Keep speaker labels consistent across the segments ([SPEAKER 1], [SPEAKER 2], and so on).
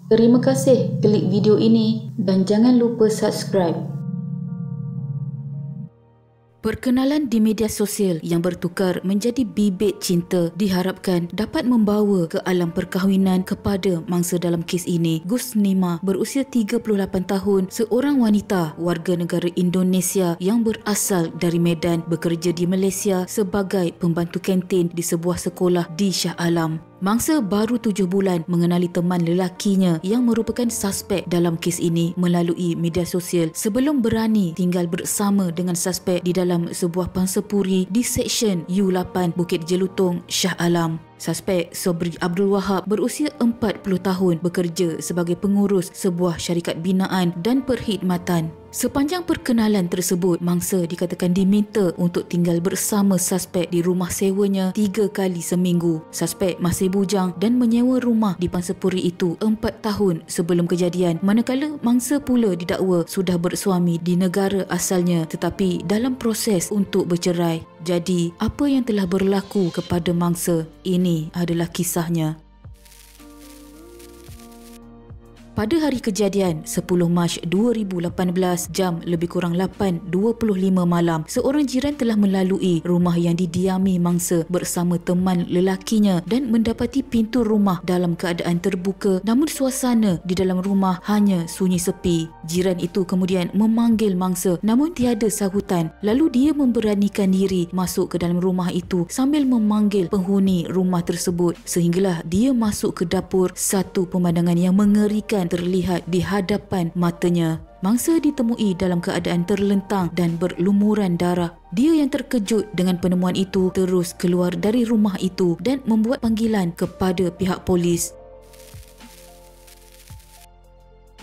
[SPEAKER 1] Terima kasih klik video ini dan jangan lupa subscribe. Perkenalan di media sosial yang bertukar menjadi bibit cinta diharapkan dapat membawa ke alam perkahwinan kepada mangsa dalam kes ini. Gusnima berusia 38 tahun, seorang wanita warga negara Indonesia yang berasal dari Medan, bekerja di Malaysia sebagai pembantu kantin di sebuah sekolah di Shah Alam. Mangsa baru 7 bulan mengenali teman lelakinya yang merupakan suspek dalam kes ini melalui media sosial sebelum berani tinggal bersama dengan suspek di dalam sebuah pangsapuri di Seksyen U8 Bukit Jelutong, Shah Alam. Suspek Sobri Abdul Wahab berusia 40 tahun bekerja sebagai pengurus sebuah syarikat binaan dan perkhidmatan. Sepanjang perkenalan tersebut, mangsa dikatakan diminta untuk tinggal bersama suspek di rumah sewanya 3 kali seminggu. Suspek masih bujang dan menyewa rumah di pangsapuri itu 4 tahun sebelum kejadian, manakala mangsa pula didakwa sudah bersuami di negara asalnya tetapi dalam proses untuk bercerai. Jadi, apa yang telah berlaku kepada mangsa? Ini adalah kisahnya. Pada hari kejadian 10 Mac 2018 jam lebih kurang 8.25 malam, seorang jiran telah melalui rumah yang didiami mangsa bersama teman lelakinya dan mendapati pintu rumah dalam keadaan terbuka, namun suasana di dalam rumah hanya sunyi sepi. Jiran itu kemudian memanggil mangsa namun tiada sahutan, lalu dia memberanikan diri masuk ke dalam rumah itu sambil memanggil penghuni rumah tersebut sehinggalah dia masuk ke dapur. Satu pemandangan yang mengerikan terlihat di hadapan matanya. Mangsa ditemui dalam keadaan terlentang dan berlumuran darah. Dia yang terkejut dengan penemuan itu terus keluar dari rumah itu dan membuat panggilan kepada pihak polis.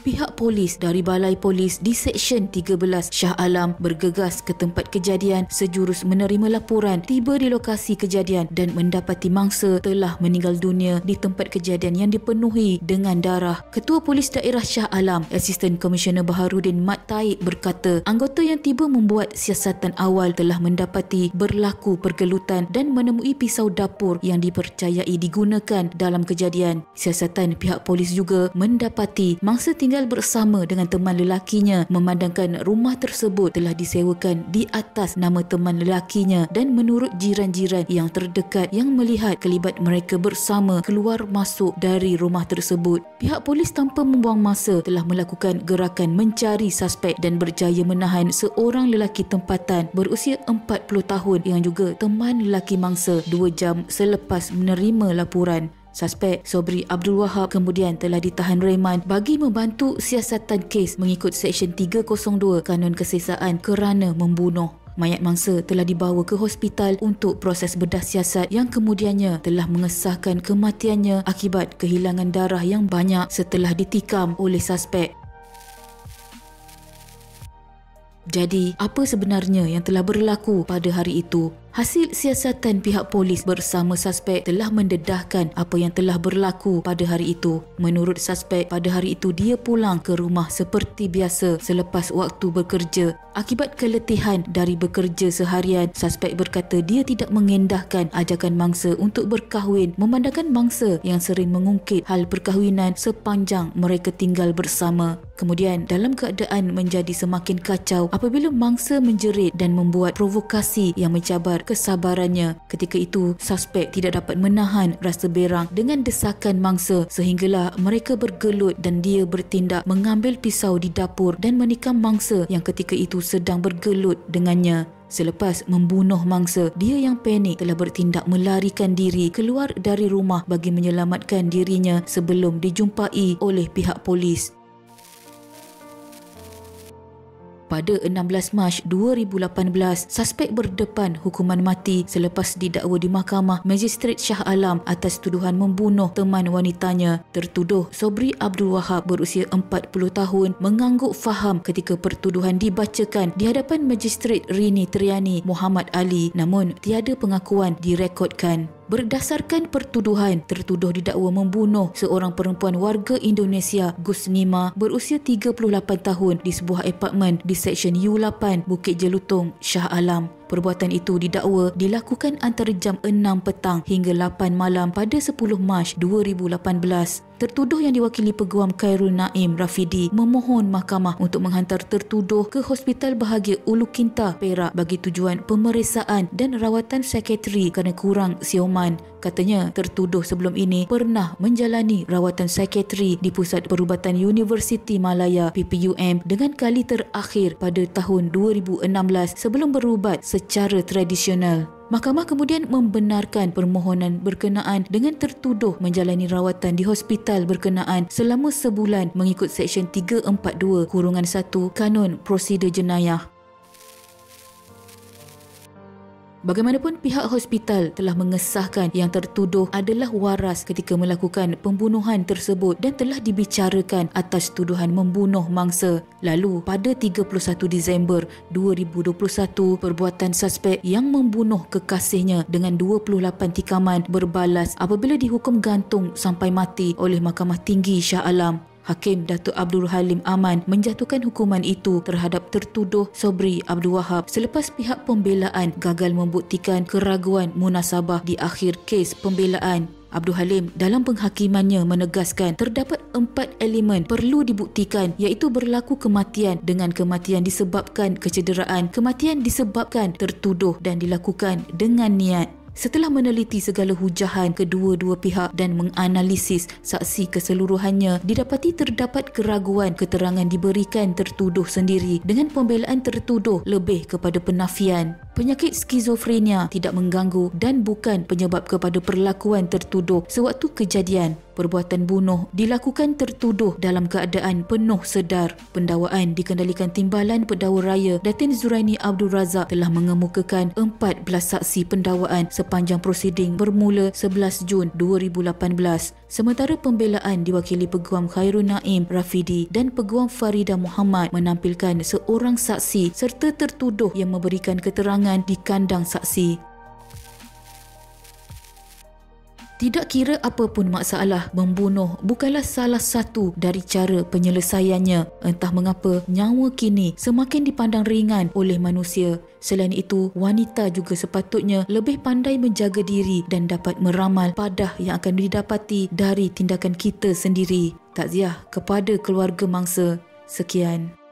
[SPEAKER 1] Pihak polis dari Balai Polis di Seksyen 13 Shah Alam bergegas ke tempat kejadian sejurus menerima laporan, tiba di lokasi kejadian dan mendapati mangsa telah meninggal dunia di tempat kejadian yang dipenuhi dengan darah. Ketua Polis Daerah Shah Alam, Asisten Komisioner Baharudin Mat Taib berkata, anggota yang tiba membuat siasatan awal telah mendapati berlaku pergelutan dan menemui pisau dapur yang dipercayai digunakan dalam kejadian. Siasatan pihak polis juga mendapati mangsa tinggal bersama dengan teman lelakinya, memandangkan rumah tersebut telah disewakan di atas nama teman lelakinya dan menurut jiran-jiran yang terdekat yang melihat kelibat mereka bersama keluar masuk dari rumah tersebut. Pihak polis tanpa membuang masa telah melakukan gerakan mencari suspek dan berjaya menahan seorang lelaki tempatan berusia 40 tahun yang juga teman lelaki mangsa 2 jam selepas menerima laporan. Suspek Sobri Abdul Wahab kemudian telah ditahan reman bagi membantu siasatan kes mengikut Seksyen 302 Kanun Kesesaan kerana membunuh. Mayat mangsa telah dibawa ke hospital untuk proses bedah siasat yang kemudiannya telah mengesahkan kematiannya akibat kehilangan darah yang banyak setelah ditikam oleh suspek. Jadi, apa sebenarnya yang telah berlaku pada hari itu? Hasil siasatan pihak polis bersama suspek telah mendedahkan apa yang telah berlaku pada hari itu. Menurut suspek, pada hari itu dia pulang ke rumah seperti biasa selepas waktu bekerja. Akibat keletihan dari bekerja seharian, suspek berkata dia tidak mengendahkan ajakan mangsa untuk berkahwin memandangkan mangsa yang sering mengungkit hal perkahwinan sepanjang mereka tinggal bersama. Kemudian, dalam keadaan menjadi semakin kacau apabila mangsa menjerit dan membuat provokasi yang mencabar kesabarannya. Ketika itu, suspek tidak dapat menahan rasa berang dengan desakan mangsa sehinggalah mereka bergelut dan dia bertindak mengambil pisau di dapur dan menikam mangsa yang ketika itu sedang bergelut dengannya. Selepas membunuh mangsa, dia yang panik telah bertindak melarikan diri keluar dari rumah bagi menyelamatkan dirinya sebelum dijumpai oleh pihak polis. Pada 16 Mac 2018, suspek berdepan hukuman mati selepas didakwa di Mahkamah Magistrate Shah Alam atas tuduhan membunuh teman wanitanya. Tertuduh Sobri Abdul Wahab berusia 40 tahun mengangguk faham ketika pertuduhan dibacakan di hadapan Magistrate Rini Triani Muhammad Ali, namun tiada pengakuan direkodkan. Berdasarkan pertuduhan, tertuduh didakwa membunuh seorang perempuan warga Indonesia, Gusnima, berusia 38 tahun di sebuah apartmen di Seksyen U8 Bukit Jelutong, Shah Alam. Perbuatan itu didakwa dilakukan antara jam 6 petang hingga 8 malam pada 10 Mac 2018. Tertuduh yang diwakili Peguam Khairul Naim Rafidi memohon mahkamah untuk menghantar tertuduh ke Hospital Bahagia Ulu Kinta, Perak bagi tujuan pemeriksaan dan rawatan psikiatri kerana kurang siuman. Katanya tertuduh sebelum ini pernah menjalani rawatan psikiatri di Pusat Perubatan Universiti Malaya PPUM dengan kali terakhir pada tahun 2016 sebelum berubat secara tradisional. Mahkamah kemudian membenarkan permohonan berkenaan dengan tertuduh menjalani rawatan di hospital berkenaan selama sebulan mengikut Seksyen 342-1 Kanun Prosedur Jenayah. Bagaimanapun, pihak hospital telah mengesahkan yang tertuduh adalah waras ketika melakukan pembunuhan tersebut dan telah dibicarakan atas tuduhan membunuh mangsa. Lalu, pada 31 Disember 2021, perbuatan suspek yang membunuh kekasihnya dengan 28 tikaman berbalas apabila dihukum gantung sampai mati oleh Mahkamah Tinggi Shah Alam. Hakim Datuk Abdul Halim Aman menjatuhkan hukuman itu terhadap tertuduh Sobri Abdul Wahab selepas pihak pembelaan gagal membuktikan keraguan munasabah di akhir kes pembelaan. Abdul Halim dalam penghakimannya menegaskan terdapat 4 elemen perlu dibuktikan, iaitu berlaku kematian dengan kematian disebabkan kecederaan, kematian disebabkan tertuduh dan dilakukan dengan niat. Setelah meneliti segala hujahan kedua-dua pihak dan menganalisis saksi keseluruhannya, didapati terdapat keraguan keterangan diberikan tertuduh sendiri dengan pembelaan tertuduh lebih kepada penafian. Penyakit skizofrenia tidak mengganggu dan bukan penyebab kepada perlakuan tertuduh sewaktu kejadian. Perbuatan bunuh dilakukan tertuduh dalam keadaan penuh sedar. Pendakwaan dikendalikan Timbalan Pendakwa Raya Datin Zuraini Abdul Razak telah mengemukakan 14 saksi pendakwaan sepanjang prosiding bermula 11 Jun 2018. Sementara pembelaan diwakili Peguam Khairul Naim Rafidi dan Peguam Farida Muhammad menampilkan seorang saksi serta tertuduh yang memberikan keterangan di kandang saksi. Tidak kira apapun masalah, membunuh bukanlah salah satu dari cara penyelesaiannya. Entah mengapa, nyawa kini semakin dipandang ringan oleh manusia. Selain itu, wanita juga sepatutnya lebih pandai menjaga diri dan dapat meramal padah yang akan didapati dari tindakan kita sendiri. Takziah kepada keluarga mangsa. Sekian.